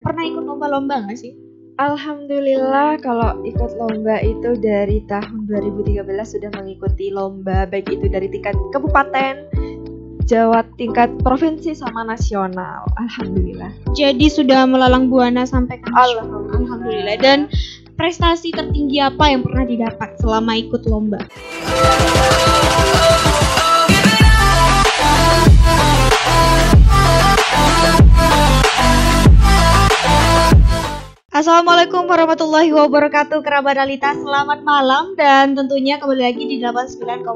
pernah ikut lomba-lomba nggak sih? Alhamdulillah kalau ikut lomba itu dari tahun 2013 sudah mengikuti lomba, baik itu dari tingkat kabupaten, Jawa, tingkat provinsi sama nasional. Alhamdulillah. Jadi sudah melalang buana sampai ke Alhamdulillah. Alhamdulillah. Dan prestasi tertinggi apa yang pernah didapat selama ikut lomba? Assalamualaikum warahmatullahi wabarakatuh, kerabat Ralita, selamat malam. Dan tentunya kembali lagi di 89,1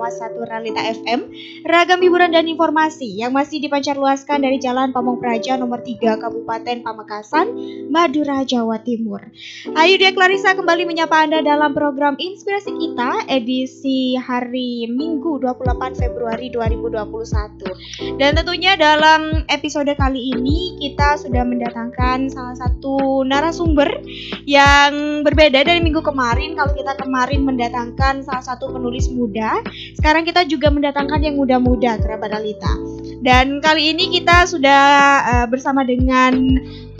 Ralita FM, ragam hiburan dan informasi yang masih dipancarluaskan dari Jalan Pamong Praja nomor 3 Kabupaten Pamekasan, Madura, Jawa Timur. Ayu Dia Clarissa kembali menyapa Anda dalam program Inspirasi Kita edisi hari Minggu 28 Februari 2021. Dan tentunya dalam episode kali ini kita sudah mendatangkan salah satu narasumber yang berbeda dari minggu kemarin. Kalau kita kemarin mendatangkan salah satu penulis muda, sekarang kita juga mendatangkan yang muda-muda, kerabat Ralita. Dan kali ini kita sudah bersama dengan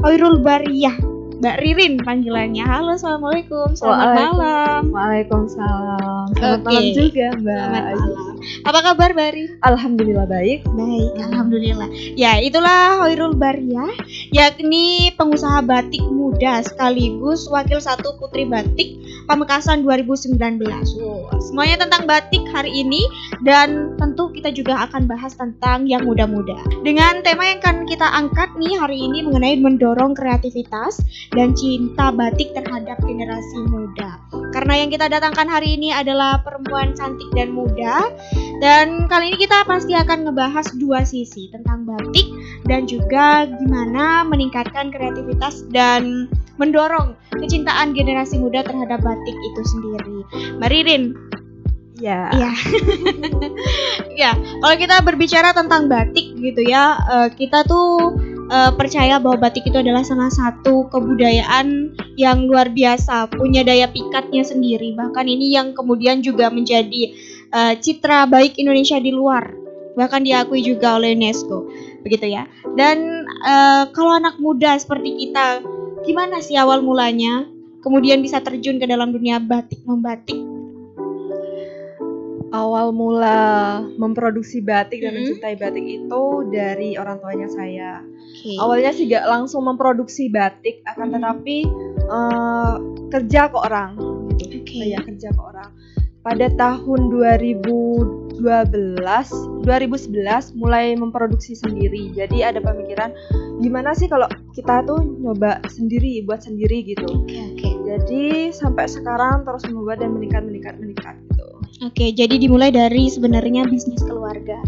Khairul Bariyah, Mbak Ririn panggilannya. Halo, assalamualaikum, selamat malam. Waalaikumsalam. Selamat malam juga, Mbak. Selamat malam. Apa kabar, Mbak Ririn? Alhamdulillah baik. Baik, alhamdulillah. Ya, itulah Khairul Bariyah, yakni pengusaha batik muda sekaligus wakil 1 Putri Batik Pamekasan 2019. Semuanya tentang batik hari ini, dan tentu kita juga akan bahas tentang yang muda-muda. Dengan tema yang akan kita angkat nih hari ini mengenai mendorong kreativitas dan cinta batik terhadap generasi muda. Karena yang kita datangkan hari ini adalah perempuan cantik dan muda. Dan kali ini kita pasti akan ngebahas dua sisi tentang batik dan juga gimana meningkatkan kreativitas dan mendorong kecintaan generasi muda terhadap batik itu sendiri. Mbak Ririn. Ya. Ya. Ya, kalau kita berbicara tentang batik gitu ya, kita tuh percaya bahwa batik itu adalah salah satu kebudayaan yang luar biasa, punya daya pikatnya sendiri. Bahkan ini yang kemudian juga menjadi citra baik Indonesia di luar, bahkan diakui juga oleh UNESCO, begitu ya. Dan kalau anak muda seperti kita, gimana sih awal mulanya kemudian bisa terjun ke dalam dunia batik membatik? Awal mula memproduksi batik dan mencintai batik itu dari orang tuanya saya. Awalnya sih gak langsung memproduksi batik, akan tetapi kerja ke orang gitu. Saya kerja ke orang. Pada tahun 2011 mulai memproduksi sendiri. Jadi ada pemikiran gimana sih kalau kita tuh nyoba sendiri, buat sendiri gitu. Jadi sampai sekarang terus membuat dan meningkat gitu. Oke, jadi dimulai dari sebenarnya bisnis keluarga.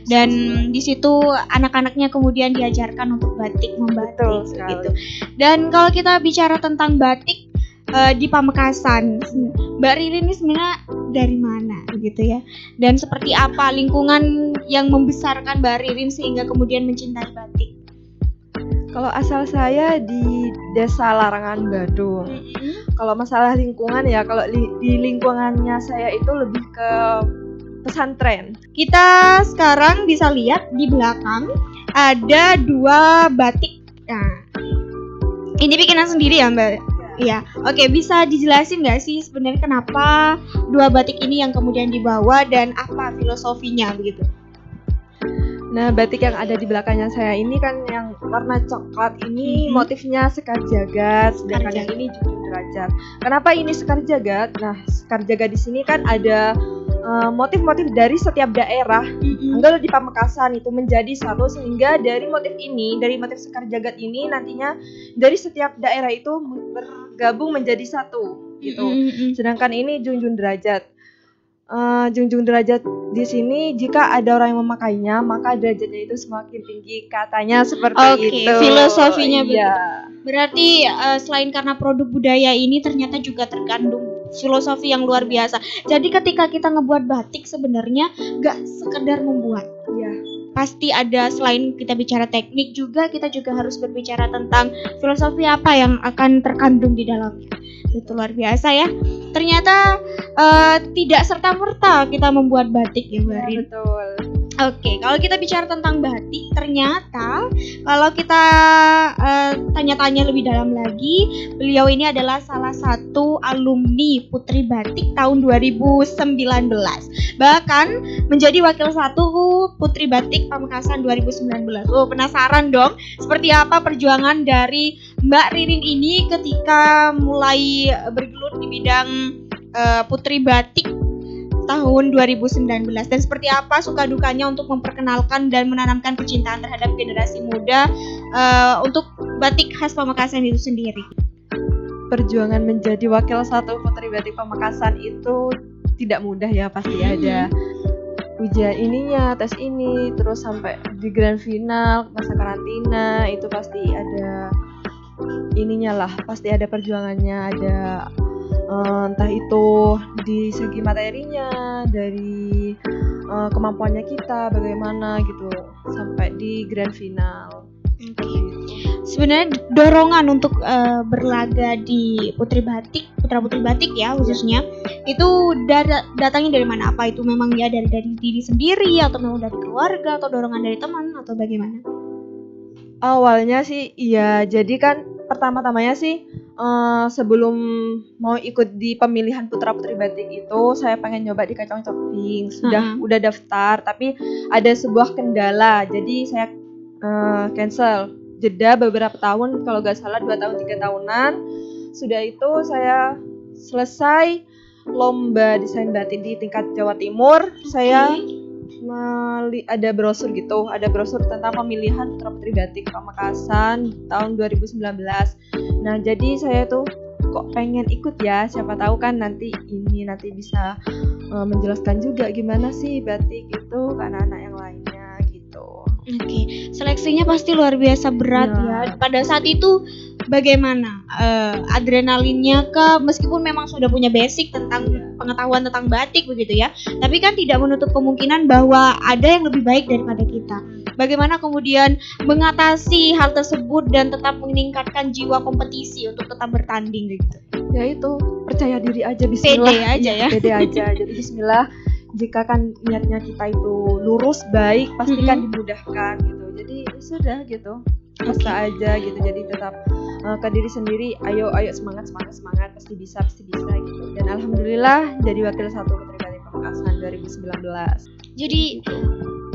Dan di situ anak-anaknya kemudian diajarkan untuk batik membatik gitu. Dan kalau kita bicara tentang batik di Pamekasan, Mbak Ririn ini sebenarnya dari mana gitu ya? Dan seperti apa lingkungan yang membesarkan Mbak Ririn sehingga kemudian mencintai batik? Kalau asal saya di Desa Larangan Badung. Kalau masalah lingkungan ya, kalau di lingkungannya saya itu lebih ke pesantren. Kita sekarang bisa lihat di belakang ada 2 batik. Nah, ini bikinan sendiri ya, Mbak? Iya. Oke, bisa dijelasin nggak sih sebenarnya kenapa 2 batik ini yang kemudian dibawa dan apa filosofinya begitu? Nah, batik yang ada di belakangnya saya ini kan yang warna coklat ini motifnya Sekar Jagad, sedangkan yang ini Junjung Derajat. Kenapa ini Sekar Jagad? Nah, Sekar Jagad di sini kan ada motif-motif dari setiap daerah. Anggap di Pamekasan itu menjadi satu, sehingga dari motif ini, dari motif Sekar Jagad ini nantinya dari setiap daerah itu bergabung menjadi satu gitu. Sedangkan ini Junjung Derajat. Junjung derajat di sini jika ada orang yang memakainya maka derajatnya itu semakin tinggi, katanya seperti itu. Filosofinya begitu. Berarti selain karena produk budaya ini ternyata juga terkandung filosofi yang luar biasa. Jadi ketika kita ngebuat batik sebenarnya gak sekedar membuat. Ya. Pasti ada, selain kita bicara teknik juga, kita juga harus berbicara tentang filosofi apa yang akan terkandung di dalamnya. Itu luar biasa ya. Ternyata tidak serta-merta kita membuat batik ya, Mbak Rin. Betul. Oke, kalau kita bicara tentang batik, ternyata kalau kita tanya-tanya lebih dalam lagi, beliau ini adalah salah satu alumni Putri Batik tahun 2019. Bahkan menjadi wakil satu Putri Batik Pamekasan 2019. Oh, penasaran dong, seperti apa perjuangan dari Mbak Ririn ini ketika mulai bergelut di bidang Putri Batik tahun 2019, dan seperti apa suka dukanya untuk memperkenalkan dan menanamkan kecintaan terhadap generasi muda untuk batik khas Pamekasan itu sendiri. Perjuangan menjadi wakil satu Putri Batik Pamekasan itu tidak mudah ya, pasti ada ujian ininya, tes ini, terus sampai di grand final, masa karantina, itu pasti ada ininya lah, pasti ada perjuangannya, ada entah itu di segi materinya, dari kemampuannya kita bagaimana gitu, sampai di grand final. Sebenarnya dorongan untuk berlaga di Putri Batik, Putra-Putri Batik ya khususnya, itu datangnya dari mana? Apa itu memang ya dari diri sendiri, atau memang dari keluarga, atau dorongan dari teman, atau bagaimana? Awalnya sih iya, jadi kan pertama-tamanya sih sebelum mau ikut di pemilihan Putra-Putri Batik itu, saya pengen nyoba di Kacang Coping. Udah daftar, tapi ada sebuah kendala, jadi saya cancel. Jeda beberapa tahun, kalau gak salah 2 tahun 3 tahunan. Sudah itu saya selesai lomba desain batik di tingkat Jawa Timur. Saya ada brosur gitu, ada brosur tentang pemilihan Putra-Putri Batik Pamekasan tahun 2019. Nah, jadi saya tuh kok pengen ikut ya, siapa tahu kan nanti bisa menjelaskan juga gimana sih batik itu ke anak-anak yang lainnya gitu. Oke, seleksinya pasti luar biasa berat ya. Pada saat itu bagaimana adrenalinnya meskipun memang sudah punya basic tentang pengetahuan tentang batik begitu ya, tapi kan tidak menutup kemungkinan bahwa ada yang lebih baik daripada kita. Bagaimana kemudian mengatasi hal tersebut dan tetap meningkatkan jiwa kompetisi untuk tetap bertanding gitu? Ya itu, percaya diri aja, bismillah. Pede aja ya. Pede aja, jadi bismillah. Jika kan niatnya kita itu lurus, baik, pasti kan dimudahkan gitu. Jadi sudah gitu, asa aja gitu. Jadi tetap ke diri sendiri, ayo semangat, pasti bisa gitu. Dan alhamdulillah jadi wakil satu Putri Batik Pamekasan 2019. Jadi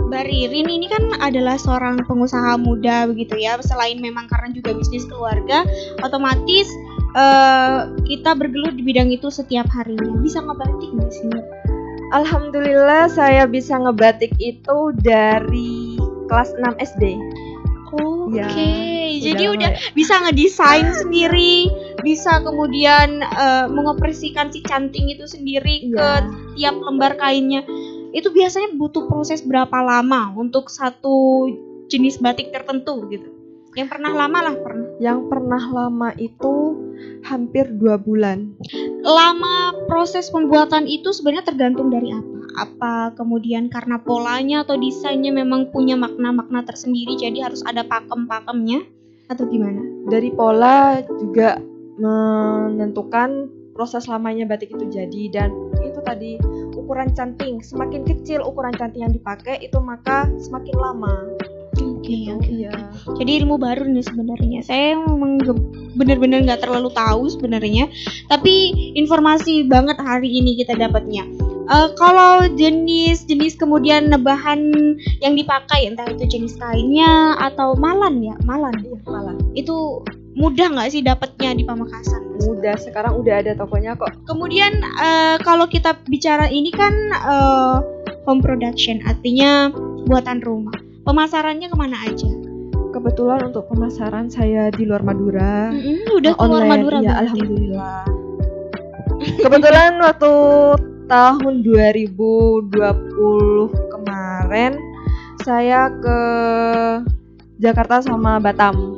Mbak Ririn ini kan adalah seorang pengusaha muda begitu ya. Selain memang karena juga bisnis keluarga, otomatis kita bergelut di bidang itu setiap harinya. Bisa ngebatik nggak sih Mbak? Alhamdulillah saya bisa ngebatik itu dari kelas 6 SD. Oke, jadi udah bisa ngedesain sendiri, bisa kemudian mengoperasikan si canting itu sendiri ke tiap lembar kainnya. Itu biasanya butuh proses berapa lama untuk satu jenis batik tertentu gitu? Yang pernah lama Yang pernah lama itu hampir 2 bulan. Lama proses pembuatan itu sebenarnya tergantung dari apa? Apa kemudian karena polanya atau desainnya memang punya makna-makna tersendiri, jadi harus ada pakem-pakemnya atau gimana? Dari pola juga menentukan proses lamanya batik itu jadi, dan itu tadi ukuran canting, semakin kecil ukuran canting yang dipakai itu maka semakin lama. Oke. Jadi ilmu baru nih sebenarnya. Saya memang benar-benar nggak terlalu tahu sebenarnya, tapi informasi banget hari ini kita dapatnya. Kalau jenis kemudian bahan yang dipakai, entah itu jenis kainnya atau malan. Itu mudah nggak sih dapatnya di Pamekasan? Mudah, sekarang udah ada tokonya kok. Kemudian kalau kita bicara ini kan home production, artinya buatan rumah. Pemasarannya kemana aja? Kebetulan untuk pemasaran saya di luar Madura. Udah keluar Madura ya, alhamdulillah. Kebetulan waktu tahun 2020 kemarin saya ke Jakarta sama Batam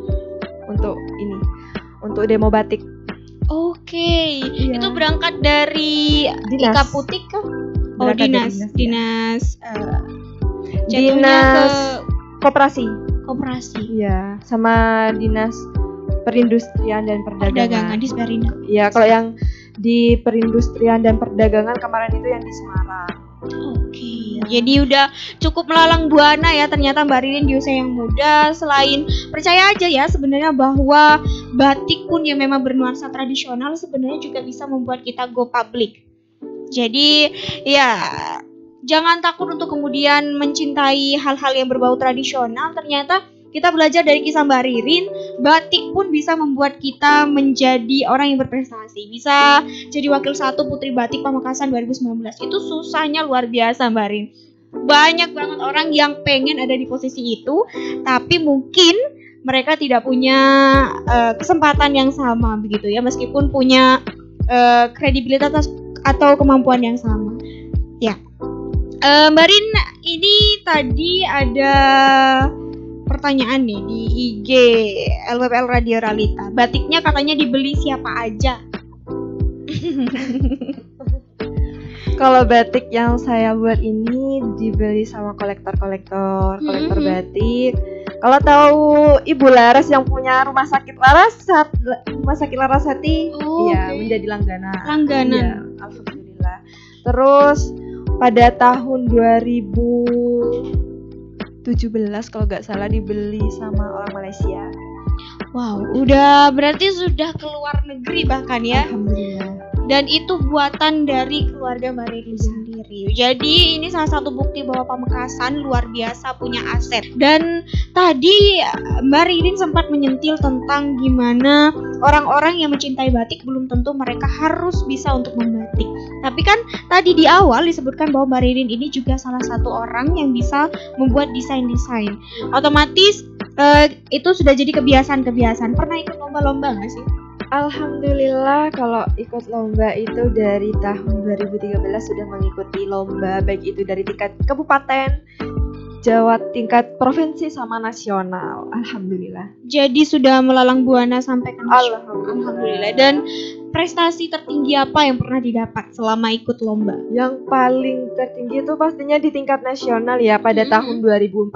untuk demo batik. Oke. Itu berangkat dari Ika Putik kah? Oh, dinas koperasi. Iya, sama dinas perindustrian dan perdagangan. Disperindak. Iya, kalau yang di perindustrian dan perdagangan kemarin itu yang di Semarang. Oke, jadi udah cukup melalang buana ya ternyata Mbak Ririn di usia yang muda. Selain percaya aja ya sebenarnya bahwa batik pun yang memang bernuansa tradisional sebenarnya juga bisa membuat kita go public. Jadi ya jangan takut untuk kemudian mencintai hal-hal yang berbau tradisional. Ternyata kita belajar dari kisah Mbak Ririn, batik pun bisa membuat kita menjadi orang yang berprestasi. Bisa jadi wakil 1 Putri Batik Pamekasan 2019. Itu susahnya luar biasa Mbak Ririn. Banyak banget orang yang pengen ada di posisi itu, tapi mungkin mereka tidak punya kesempatan yang sama begitu ya, meskipun punya kredibilitas atau kemampuan yang sama. Ya. Mbak Rin, ini tadi ada pertanyaan nih di IG LWPL Radio Ralita. Batiknya katanya dibeli siapa aja? Kalau batik yang saya buat ini dibeli sama kolektor batik. Kalau tahu Ibu Laras yang punya rumah sakit Larasati, iya menjadi langganan. Iya, alhamdulillah. Terus pada tahun 2017 kalau nggak salah dibeli sama orang Malaysia. Wow, udah berarti sudah keluar negeri bahkan ya. Alhamdulillah. Dan itu buatan dari keluarga Mbak Ririn sendiri. Jadi ini salah satu bukti bahwa Pamekasan luar biasa punya aset. Dan tadi Mbak Ririn sempat menyentil tentang gimana orang-orang yang mencintai batik belum tentu mereka harus bisa untuk membatik. Tapi kan tadi di awal disebutkan bahwa Mbak Ririn ini juga salah satu orang yang bisa membuat desain-desain. Otomatis itu sudah jadi kebiasaan-kebiasaan. Pernah ikut lomba-lomba nggak sih? Alhamdulillah kalau ikut lomba itu dari tahun 2013 sudah mengikuti lomba baik itu dari tingkat kabupaten, Jawa, tingkat provinsi sama nasional. Alhamdulillah. Jadi sudah melalang buana sampai ke nasional. Alhamdulillah. Dan prestasi tertinggi apa yang pernah didapat selama ikut lomba? Yang paling tertinggi itu pastinya di tingkat nasional ya pada tahun 2014.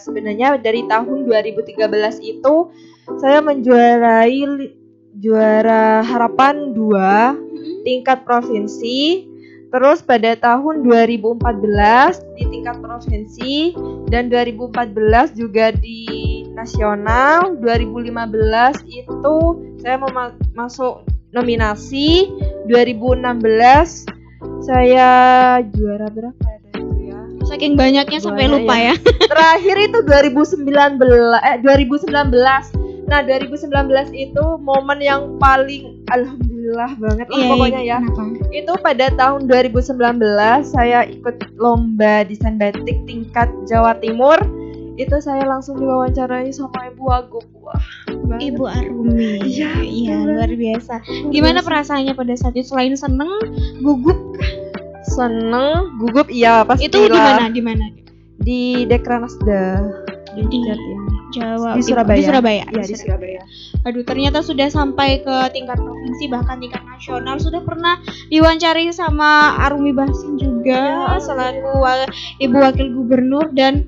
Sebenarnya dari tahun 2013 itu saya menjuarai juara harapan 2 tingkat provinsi. Terus pada tahun 2014 di tingkat provinsi dan 2014 juga di nasional. 2015 itu saya masuk nominasi. 2016 saya juara berapa ada itu ya? Saking banyaknya sampai lupa ya. Terakhir itu 2019. Nah 2019 itu momen yang paling alhamdulillah banget pokoknya ya. Kenapa? Itu pada tahun 2019 saya ikut lomba desain batik tingkat Jawa Timur. Itu saya langsung diwawancarai sama Ibu Wagub. Wah, Ibu Arumi. Iya, luar biasa. Gimana perasaannya pada saat itu? Selain seneng, gugup? Seneng, gugup iya pastilah. Itu di mana? Di Dekranasda. Di Jawa, di Surabaya. Di Surabaya. Ya, di Surabaya. Aduh, ternyata sudah sampai ke tingkat provinsi bahkan tingkat nasional. Sudah pernah diwawancari sama Arumi Basin juga selaku Ibu Wakil Gubernur dan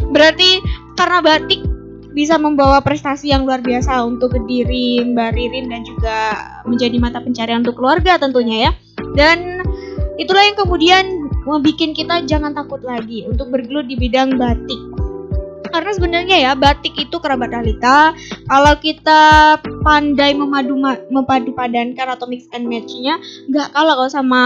berarti karena batik bisa membawa prestasi yang luar biasa untuk diri Mbak Ririn dan juga menjadi mata pencarian untuk keluarga tentunya ya. Dan itulah yang kemudian membuat kita jangan takut lagi untuk bergelut di bidang batik. Karena sebenarnya ya batik itu kerabat Ralita. Kalau kita pandai memadu padankan atau mix and match-nya, nggak kalah kalau sama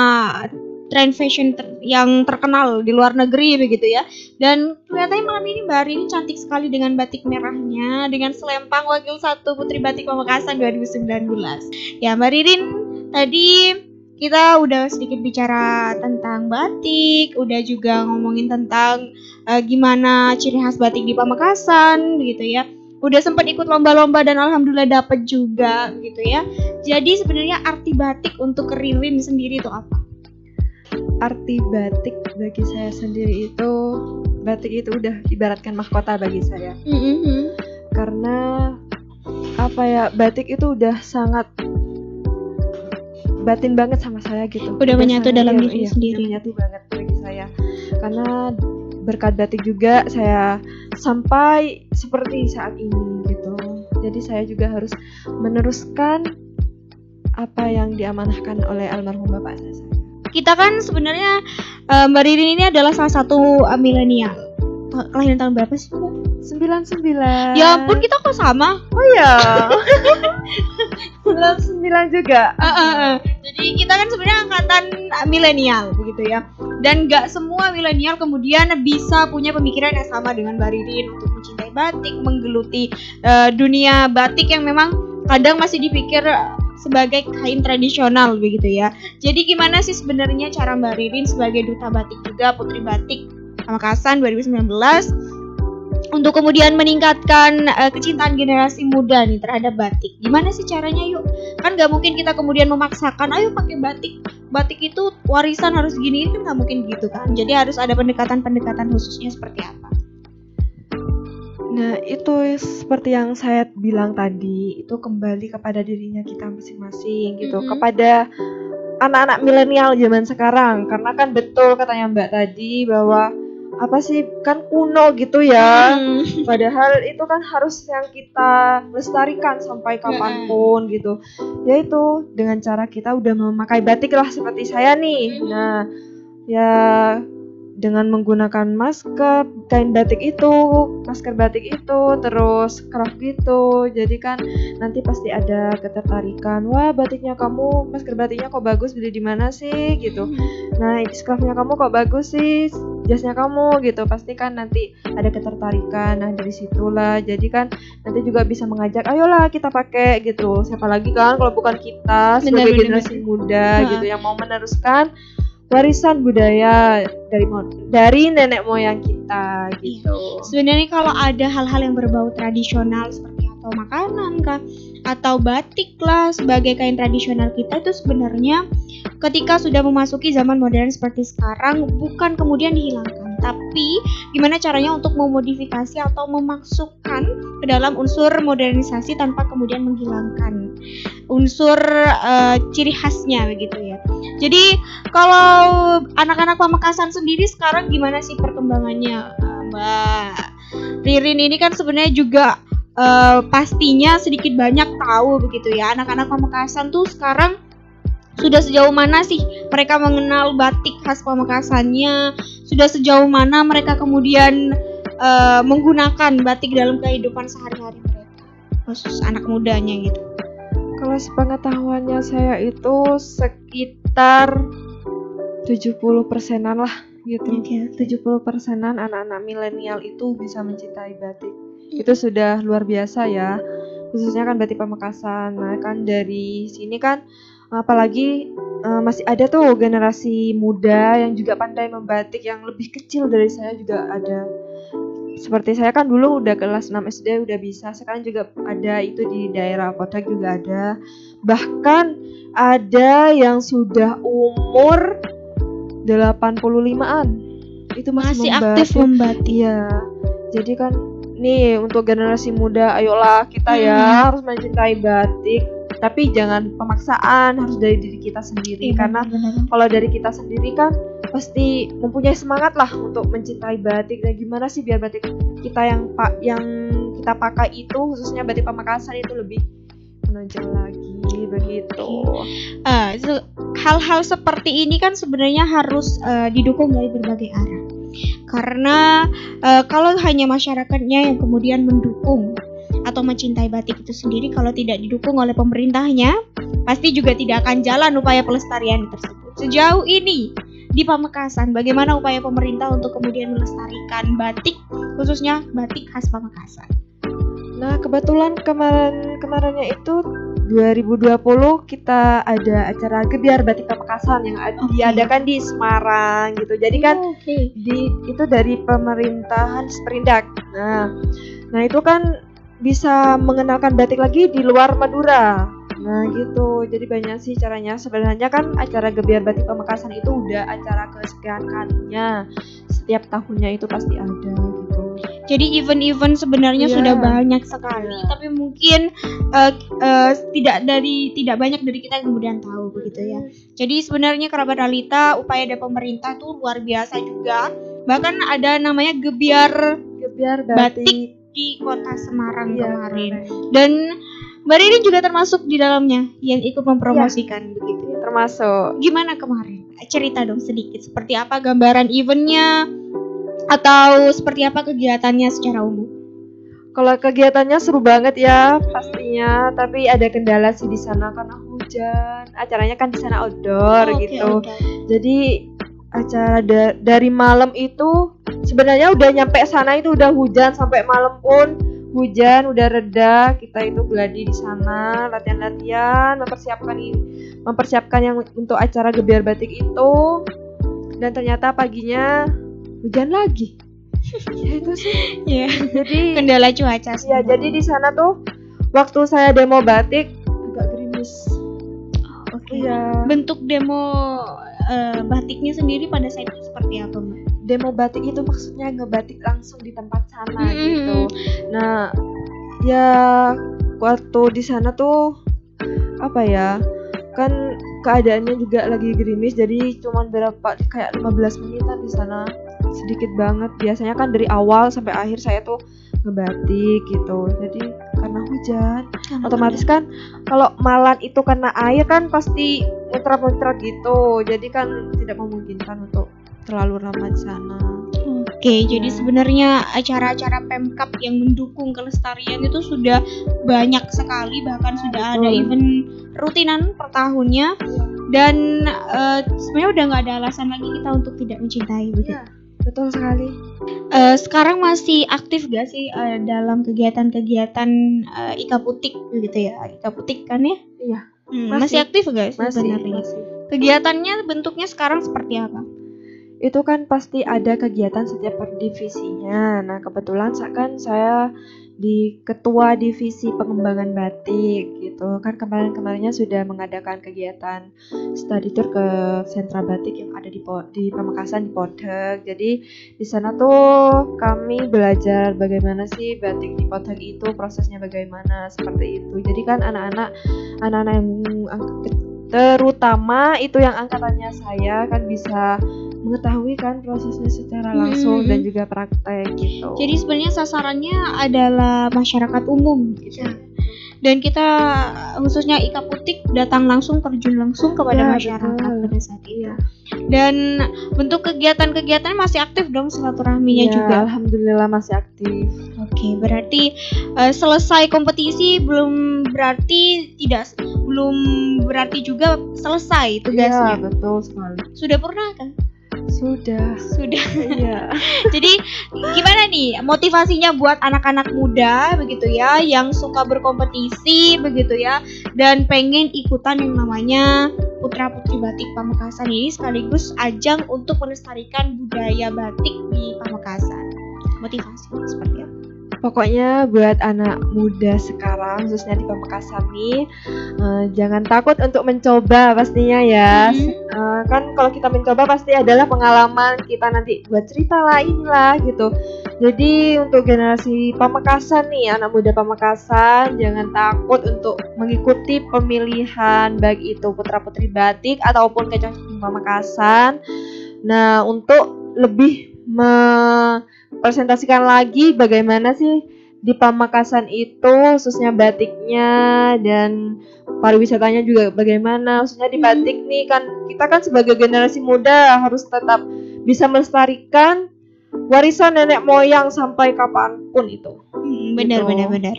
trend fashion yang terkenal di luar negeri begitu ya. Dan kelihatannya malam ini Mbak Ririn cantik sekali dengan batik merahnya, dengan selempang wakil 1 Putri Batik Pamekasan 2019. Ya Mbak Ririn, tadi kita udah sedikit bicara tentang batik, udah juga ngomongin tentang gimana ciri khas batik di Pamekasan begitu ya. Udah sempat ikut lomba-lomba dan alhamdulillah dapet juga gitu ya. Jadi sebenarnya arti batik untuk Ririn sendiri itu apa? Arti batik bagi saya sendiri itu, batik itu udah ibaratkan mahkota bagi saya. Karena apa ya, batik itu udah sangat batin banget sama saya gitu. Udah menyatu dalam diri sendiri. Menyatu banget bagi saya. Karena berkat batik juga saya sampai seperti saat ini gitu. Jadi saya juga harus meneruskan apa yang diamanahkan oleh almarhum bapak saya. kita kan sebenarnya Mbak Ririn ini adalah salah satu milenial. Kelahiran tahun berapa sih, Mbak? 99. Ya ampun, kita kok sama. Oh ya. 99 juga. Jadi kita kan sebenarnya angkatan milenial begitu ya. Dan gak semua milenial kemudian bisa punya pemikiran yang sama dengan Mbak Ririn untuk mencintai batik, menggeluti dunia batik yang memang kadang masih dipikir sebagai kain tradisional begitu ya. Jadi gimana sih sebenarnya cara Mbak Ririn sebagai duta batik juga, Putri Batik Pamekasan 2019 untuk kemudian meningkatkan kecintaan generasi muda nih terhadap batik? Gimana sih caranya yuk? Kan gak mungkin kita kemudian memaksakan, ayo pakai batik. Batik itu warisan harus gini, kan gak mungkin gitu kan. Jadi harus ada pendekatan-pendekatan khususnya seperti apa? Nah, itu seperti yang saya bilang tadi, itu kembali kepada dirinya kita masing-masing gitu, kepada anak-anak milenial zaman sekarang. Karena kan betul katanya Mbak tadi bahwa apa sih, kan kuno gitu ya. Padahal itu kan harus yang kita lestarikan sampai kapanpun gitu. Yaitu dengan cara kita udah memakai batik lah, seperti saya nih. Nah, ya dengan menggunakan masker batik itu, terus craft gitu. Jadi kan nanti pasti ada ketertarikan, wah batiknya kamu, masker batiknya kok bagus, beli di mana sih gitu. Nah, craftnya kamu kok bagus sih, jasnya kamu gitu. Pasti kan nanti ada ketertarikan. Nah, dari situlah jadi kan nanti juga bisa mengajak, ayolah kita pakai gitu. Siapa lagi kan kalau bukan kita sebagai generasi muda gitu yang mau meneruskan warisan budaya dari nenek moyang kita gitu. Sebenarnya kalau ada hal-hal yang berbau tradisional seperti atau makanan kah atau batik lah sebagai kain tradisional kita, itu sebenarnya ketika sudah memasuki zaman modern seperti sekarang bukan kemudian dihilangkan, tapi gimana caranya untuk memodifikasi atau memasukkan ke dalam unsur modernisasi tanpa kemudian menghilangkan unsur ciri khasnya begitu ya. Jadi kalau anak-anak Pamekasan sendiri sekarang gimana sih perkembangannya, Mbak Ririn ini kan sebenarnya juga pastinya sedikit banyak tahu begitu ya, anak-anak Pamekasan tuh sekarang sudah sejauh mana sih mereka mengenal batik khas Pamekasannya, sudah sejauh mana mereka kemudian menggunakan batik dalam kehidupan sehari-hari mereka, khusus anak mudanya gitu. Kalau sepengetahuannya saya itu sekitar 70%-an lah gitu. 70%-an anak-anak milenial itu bisa mencintai batik. Itu sudah luar biasa ya. Khususnya kan batik Pamekasan. Nah, kan dari sini kan apalagi masih ada tuh generasi muda yang juga pandai membatik, yang lebih kecil dari saya juga ada. Seperti saya kan dulu udah kelas 6 SD udah bisa, sekarang juga ada itu di daerah Kodak juga ada. Bahkan ada yang sudah umur 85-an. Itu masih aktif membatik. Iya. Jadi kan nih untuk generasi muda, ayolah kita ya harus mencintai batik. Tapi jangan pemaksaan, harus dari diri kita sendiri. Karena kalau dari kita sendiri kan pasti mempunyai semangat lah untuk mencintai batik. Dan gimana sih biar batik kita yang kita pakai itu, khususnya batik Pamekasan itu lebih menonjol lagi begitu. Hal-hal seperti ini kan sebenarnya harus didukung dari berbagai arah. Karena kalau hanya masyarakatnya yang kemudian mendukung atau mencintai batik itu sendiri, kalau tidak didukung oleh pemerintahnya, pasti juga tidak akan jalan upaya pelestarian tersebut. Sejauh ini di Pamekasan, bagaimana upaya pemerintah untuk kemudian melestarikan batik, khususnya batik khas Pamekasan? Nah, kebetulan kemarinnya itu 2020 kita ada acara Gebiar Batik Pamekasan yang diadakan di Semarang gitu. Jadi kan itu dari pemerintahan Sperindak. Nah itu kan bisa mengenalkan batik lagi di luar Madura. Nah gitu, jadi banyak sih caranya. Sebenarnya kan acara Gebiar Batik Pamekasan itu udah acara kesekian kalinya. Setiap tahunnya itu pasti ada gitu. Jadi event-event sebenarnya sudah banyak sekali, tapi mungkin tidak banyak dari kita yang kemudian tahu begitu ya. Jadi sebenarnya kerabat Ralita, upaya dari pemerintah tuh luar biasa juga. Bahkan ada namanya Gebiar Batik di Kota Semarang kemarin. Dan Mbak Ririn juga termasuk di dalamnya yang ikut mempromosikan begitu. Termasuk. Gimana kemarin? cerita dong sedikit seperti apa gambaran eventnya atau seperti apa kegiatannya secara umum. Kalau kegiatannya seru banget ya pastinya, tapi ada kendala sih di sana karena hujan. Acaranya kan di sana outdoor gitu. Jadi acara dari malam itu sebenarnya udah nyampe sana itu udah hujan, sampai malam pun hujan udah reda. Kita itu gladi di sana latihan-latihan, mempersiapkan yang untuk acara gebiar batik itu. Dan ternyata paginya hujan lagi. Ya itu sih. Ya. Jadi kendala cuaca. Ya, jadi di sana tuh waktu saya demo batik agak gerimis. Oke. Ya. Bentuk demo batiknya sendiri pada saat itu seperti apa, Mbak? Demo batik itu maksudnya ngebatik langsung di tempat sana gitu. Nah, ya waktu di sana tuh apa ya? Kan keadaannya juga lagi gerimis, jadi cuman kayak 15 menitan di sana. Sedikit banget. Biasanya kan dari awal sampai akhir saya tuh ngebatik gitu. Jadi karena hujan, otomatis kan kalau malam itu kena air kan pasti muncrat-muncrat gitu. Jadi kan tidak memungkinkan untuk terlalu lama di sana. Oke, jadi sebenarnya acara-acara Pemkab yang mendukung kelestarian itu sudah banyak sekali, bahkan sudah ada event rutinan per tahunnya. Dan sebenarnya udah nggak ada alasan lagi kita untuk tidak mencintai begitu. Betul sekali. Sekarang masih aktif gak sih dalam kegiatan-kegiatan Ika Putik begitu ya? Ika Putik kan ya? Iya. Masih aktif gak sebenarnya? Masih. Kegiatannya bentuknya sekarang seperti apa? Itu kan pasti ada kegiatan setiap per divisinya. Nah, kebetulan kan saya di ketua divisi pengembangan batik gitu. Kan kemarinnya sudah mengadakan kegiatan study tour ke sentra batik yang ada di Pamekasan di Podhek. Jadi di sana tuh kami belajar bagaimana sih batik di Podhek itu, prosesnya bagaimana seperti itu. Jadi kan anak-anak yang terutama itu yang angkatannya saya kan bisa mengetahui kan prosesnya secara langsung dan juga praktek gitu. Jadi sebenarnya sasarannya adalah masyarakat umum gitu. Dan kita khususnya Ika Putik datang langsung, terjun langsung kepada masyarakat pada saat itu. Dan bentuk kegiatan-kegiatan masih aktif dong silaturahminya juga. Alhamdulillah masih aktif. Oke, berarti selesai kompetisi belum berarti juga selesai tugasnya. Iya, betul sekali. Sudah pernah kan? Sudah. Iya. Jadi gimana nih motivasinya buat anak-anak muda begitu ya, yang suka berkompetisi begitu ya, dan pengen ikutan yang namanya Putra Putri Batik Pamekasan ini sekaligus ajang untuk melestarikan budaya batik di Pamekasan. Motivasinya seperti apa? Pokoknya buat anak muda sekarang khususnya di Pamekasan nih, jangan takut untuk mencoba pastinya ya. Kan kalau kita mencoba pasti adalah pengalaman kita nanti buat cerita lah gitu. Jadi untuk generasi Pamekasan nih, anak muda Pamekasan, jangan takut untuk mengikuti pemilihan baik itu putra putri batik ataupun kecamatan Pamekasan. Nah, untuk lebih presentasikan lagi bagaimana sih di Pamekasan itu khususnya batiknya dan pariwisatanya juga bagaimana, khususnya di batik nih kan kita kan sebagai generasi muda harus tetap bisa melestarikan warisan nenek moyang sampai kapanpun itu. Benar.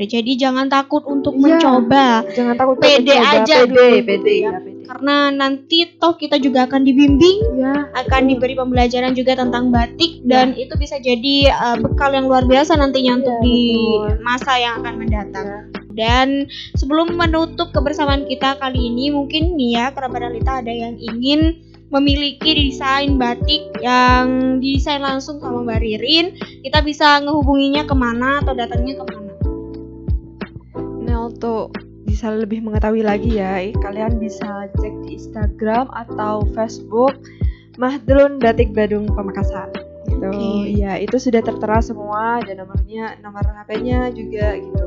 Jadi jangan takut untuk mencoba. Jangan takut. Pede aja dulu. Pede. Karena nanti toh kita juga akan dibimbing, akan diberi pembelajaran juga tentang batik dan itu bisa jadi bekal yang luar biasa nantinya untuk di masa yang akan mendatang. Dan sebelum menutup kebersamaan kita kali ini, mungkin nih ya kerabat Dalita ada yang ingin memiliki desain batik yang didesain langsung sama Mbak Ririn, kita bisa ngehubunginya kemana atau datangnya kemana? Nah, untuk bisa lebih mengetahui lagi ya, kalian bisa cek di Instagram atau Facebook Mahdrun Batik Badung Pamekasan gitu. Ya, itu sudah tertera semua, ada nomor HP-nya juga gitu.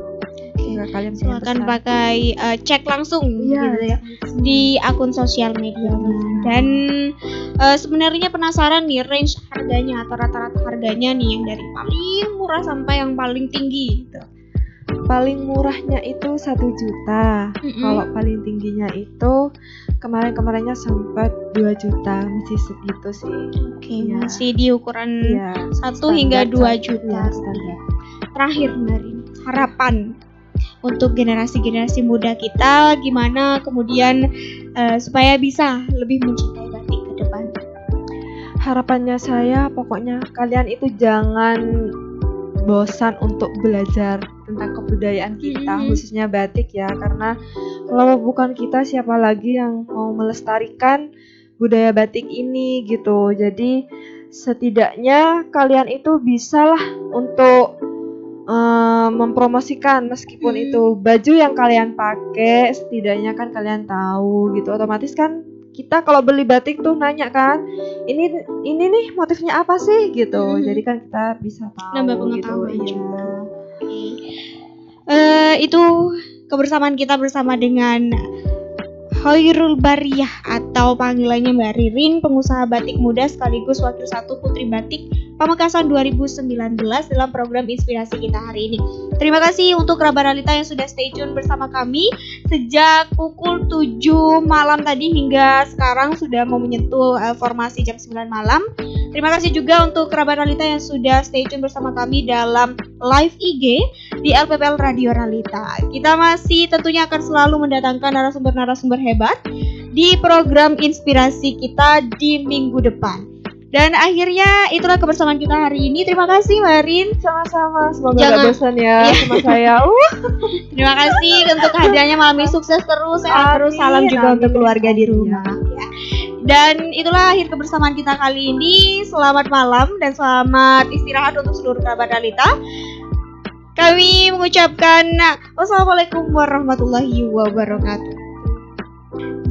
Kalian silakan pakai cek langsung gitu ya di akun sosial medianya. Dan sebenarnya penasaran nih range harganya atau rata-rata harganya nih yang dari paling murah sampai yang paling tinggi gitu. paling murahnya itu 1 juta. Kalau paling tingginya itu kemarinnya sempat 2 juta, masih segitu sih. Oke, masih di ukuran 1 hingga 2 juta. Standar. Terakhir Marin, harapan untuk generasi muda kita gimana kemudian supaya bisa lebih mencintai batik ke depan. Harapannya saya pokoknya kalian itu jangan bosan untuk belajar tentang kebudayaan kita, khususnya batik ya, karena kalau bukan kita siapa lagi yang mau melestarikan budaya batik ini gitu. Jadi setidaknya kalian itu bisalah untuk mempromosikan, meskipun itu baju yang kalian pakai, setidaknya kan kalian tahu gitu. Otomatis kan kita kalau beli batik tuh nanya kan, ini nih motifnya apa sih gitu. Jadi kan kita bisa tahu. Nambah pengetahuan gitu. juga. Itu kebersamaan kita bersama dengan Khairul Bariyah atau panggilannya Mbak Ririn, pengusaha batik muda sekaligus wakil 1 Putri Batik Pamekasan 2019 dalam program Inspirasi Kita hari ini. Terima kasih untuk kerabat Ralita yang sudah stay tune bersama kami sejak pukul 7 malam tadi hingga sekarang sudah mau menyentuh formasi jam 9 malam. Terima kasih juga untuk kerabat Ralita yang sudah stay tune bersama kami dalam live IG di LPPL Radio Ralita. Kita masih tentunya akan selalu mendatangkan narasumber-narasumber hebat di program Inspirasi Kita di minggu depan. Dan akhirnya itulah kebersamaan kita hari ini. Terima kasih Marin. Sama-sama, semoga gak bosan ya sama saya. Terima kasih untuk hadiahnya malam ini, sukses terus, sehat terus. Salam juga untuk keluarga di rumah ya. Dan itulah akhir kebersamaan kita kali ini. Selamat malam dan selamat istirahat untuk seluruh kerabat Ralita. Kami mengucapkan wassalamualaikum warahmatullahi wabarakatuh.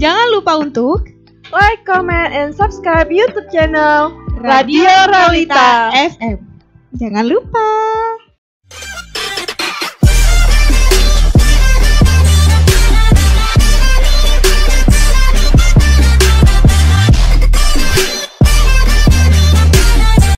Jangan lupa untuk like, comment, and subscribe YouTube channel Radio Ralita FM. Jangan lupa.